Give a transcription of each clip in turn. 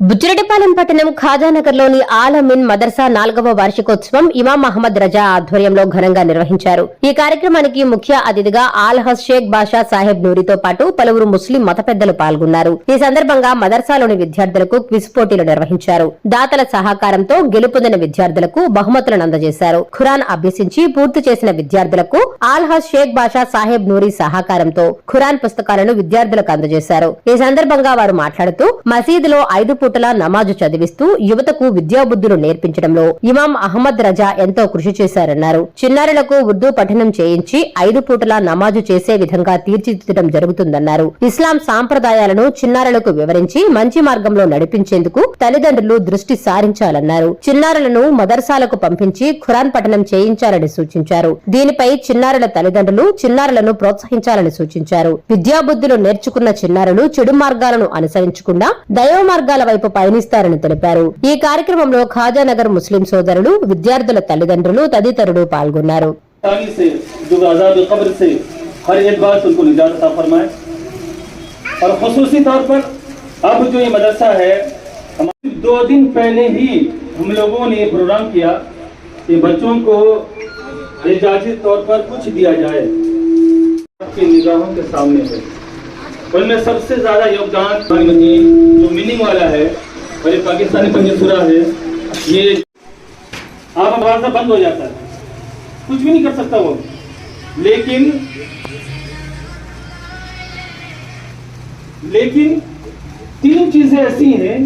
బుచ్చిరెడ్డిపాలెం పట్టణం ఖాజానగర్లోని ఆలమిన్ మదర్సా 4వ వార్షికోత్సవం ఇమాం మహమ్మద్ రజా ఆధ్వర్యంలో ఘనంగా నిర్వహించారు. ఈ కార్యక్రమానికి ముఖ్య అతిథిగా ఆల్హజ్ షేక్ బాషా సాహెబ్ నూరితో పాటు పలువురు ముస్లిం మత పెద్దలు పాల్గొన్నారు. ఈ సందర్భంగా మదర్సాలోని విద్యార్థులకు క్విజ్ పోటీలు నిర్వహించారు. దాతల సహకారంతో గెలుపొందిన విద్యార్థులకు బహుమతులను అందజేశారు. ఖురాన్ అభ్యసించి పూర్తి చేసిన విద్యార్థులకు ఆల్హజ్ షేక్ బాషా సాహెబ్ నూరి సహకారంతో ఖురాన్ పుస్తకాలను విద్యార్థులకు అందజేశారు. ఈ సందర్భంగా వారు మాట్లాడుతూ మసీదులో 5 పూటల నమాజు చదివిస్తూ యువతకు విద్యాబుద్ధులు నేర్పించడంలో ఇమాం అహ్మద్ రజా ఎంతో కృషి చేశారన్నారు. చిన్నారులకు ఉర్దూ పఠనం చేయించి 5 పూటల నమాజు చేసే విధంగా తీర్చిదిద్దడం జరుగుతుందన్నారు. ఇస్లాం సాంప్రదాయాలను చిన్నారులకు వివరించి మంచి మార్గంలో నడిపించేందుకు తల్లిదండ్రులు దృష్టి సారించాలన్నారు. చిన్నారులను మదర్సాలకు పంపించి ఖురాన్ పఠనం చేయించాలని సూచించారు. దీనిపై చిన్నారుల తల్లిదండ్రులు చిన్నారులను ప్రోత్సహించాలని సూచించారు. విద్యాబుద్ధులు నేర్చుకున్న చిన్నారులు చెడు మార్గాలను అనుసరించకుండా దైవ మార్గాల వైపు పయనిస్తారని తెలిపారు. ఈ కార్యక్రమంలో ఖాజానగర్ ముస్లిం సోదరులు, విద్యార్థుల తల్లిదండ్రులు తదితరులు పాల్గొన్నారు. और ख़ुसूसी तौर पर अब जो ये मदरसा है 2 दिन पहले ही हम लोगों ने प्रोग्राम किया कि बच्चों को एजाजी तौर पर कुछ दिया जाए आपकी निगाहों के सामने है। उनमें सबसे ज़्यादा योगदान जो मीनिंग वाला है और ये पाकिस्तानी पंजसुरा है, ये आप आवाज़ बंद हो जाता है, कुछ भी नहीं कर सकता वो। लेकिन 3 चीजें ऐसी हैं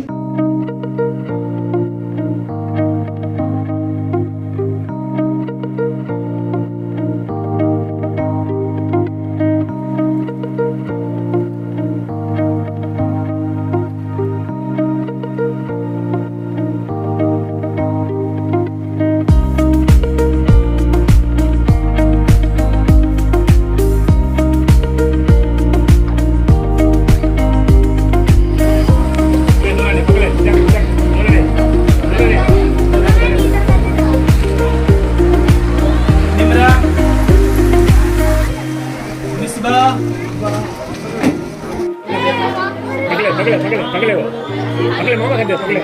पकड़े मामा कर दे पकड़े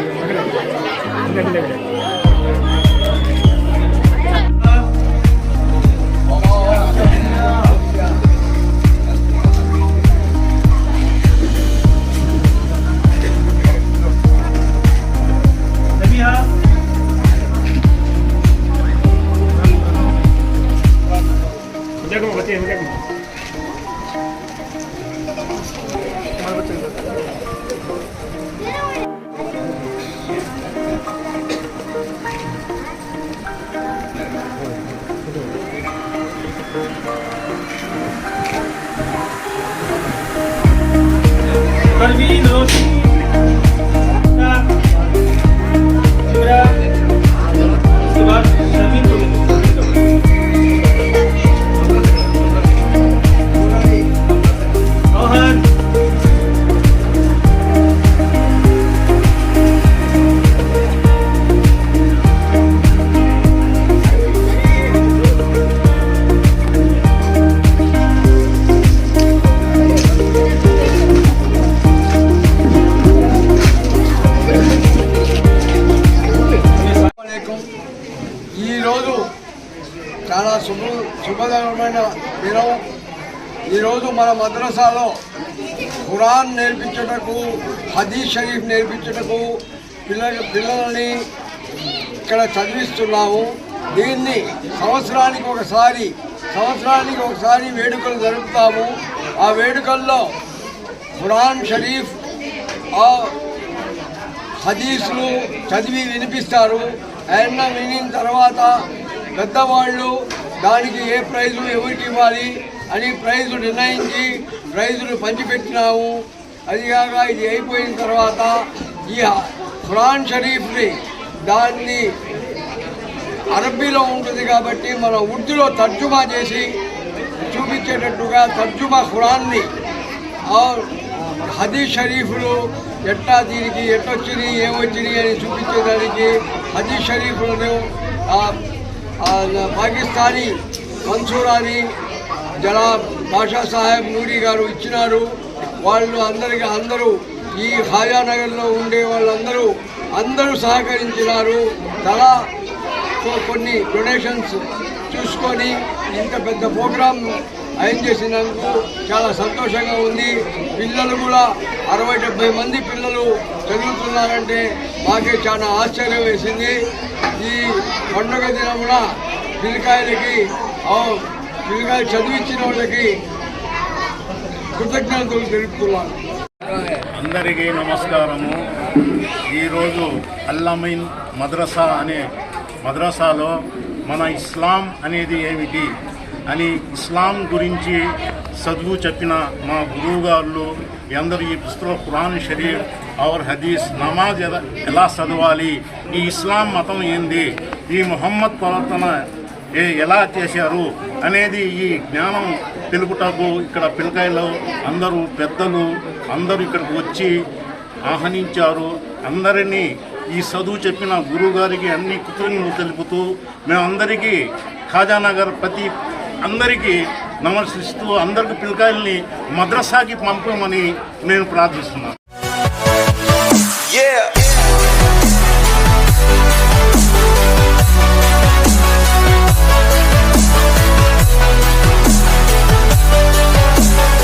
परवीन रोशनी చాలా శుభకరమైన దినం. ఈరోజు మన మద్రసాలో ఖురాన్ నేర్పించుటకు, హదీస్ షరీఫ్ నేర్పించుటకు పిల్లలని ఇక్కడ చదివిస్తున్నాము. దీన్ని సంవత్సరానికి ఒకసారి వేడుకలు జరుపుతాము. ఆ వేడుకల్లో ఖురాన్ షరీఫ్ హదీస్లు చదివి వినిపిస్తారు. అయినా వినిన తర్వాత పెద్దవాళ్ళు దానికి ఏ ప్రైజు ఎవరికి ఇవ్వాలి అని ప్రైజు నిర్ణయించి ప్రైజులు పంచిపెట్టినాము. అదిగాక ఇది అయిపోయిన తర్వాత ఈ ఖురాన్ షరీఫ్ని దాన్ని అరబ్బీలో ఉంటుంది కాబట్టి మన ఉర్దూలో తర్జుమా చేసి చూపించేటట్టుగా తర్జుమా ఖురాన్ని హదీస్ షరీఫ్లు ఎట్లా దీనికి ఎట్టొచ్చినాయి ఏమొచ్చినాయి అని చూపించేదానికి హదీస్ షరీఫ్లను పాకిస్తానీ మంసూరాని జనాబ్ బాషా సాహెబ్ నూరి గారు ఇచ్చినారు. వాళ్ళు అందరూ ఈ ఖాజానగర్లో ఉండే అందరూ సహకరించినారు. కొన్ని డొనేషన్స్ చూసుకొని ఇంత పెద్ద ప్రోగ్రాం అరేంజ్ చేసినందుకు చాలా సంతోషంగా ఉంది. పిల్లలు కూడా 60-70 మంది పిల్లలు చదువుతున్నారంటే మాకే చాలా ఆశ్చర్యం వేసింది. ఈ పండుగ దినమున పిల్లకాయలు చదివించిన వాళ్ళకి కృతజ్ఞతలు తెలుపుతున్నాను. అందరికీ నమస్కారము. ఈరోజు అల్లమీన్ మద్రసా అనే మద్రసాలో మన ఇస్లాం అనేది ఏమిటి అని ఇస్లాం గురించి చదువు చెప్పిన మా గురువుగారులు అందరూ ఈ పుస్తకం ఖురాన్ షరీఫ్ और హదీస్ నమాజ్ ఎలా చదవాలి, ఈ ఇస్లాం మతం ఏంది, ఈ ముహమ్మద్ ప్రవర్తన ఎలా చేశారు అనేది ఈ జ్ఞానం తెలుపుటకు ఇక్కడ పిల్లకాయలు అందరూ పెద్దలు అందరూ ఇక్కడికి వచ్చి ఆహ్వానించారు. అందరినీ ఈ చదువు చెప్పిన గురువుగారికి అన్ని కృతజ్ఞతలు తెలుపుతూ మేమందరికీ ఖాజానగర్ అందరికీ నమస్కరిస్తూ అందరికి పిల్లకాయల్ని మద్రసాకి పంపమని నేను ప్రార్థిస్తున్నాను.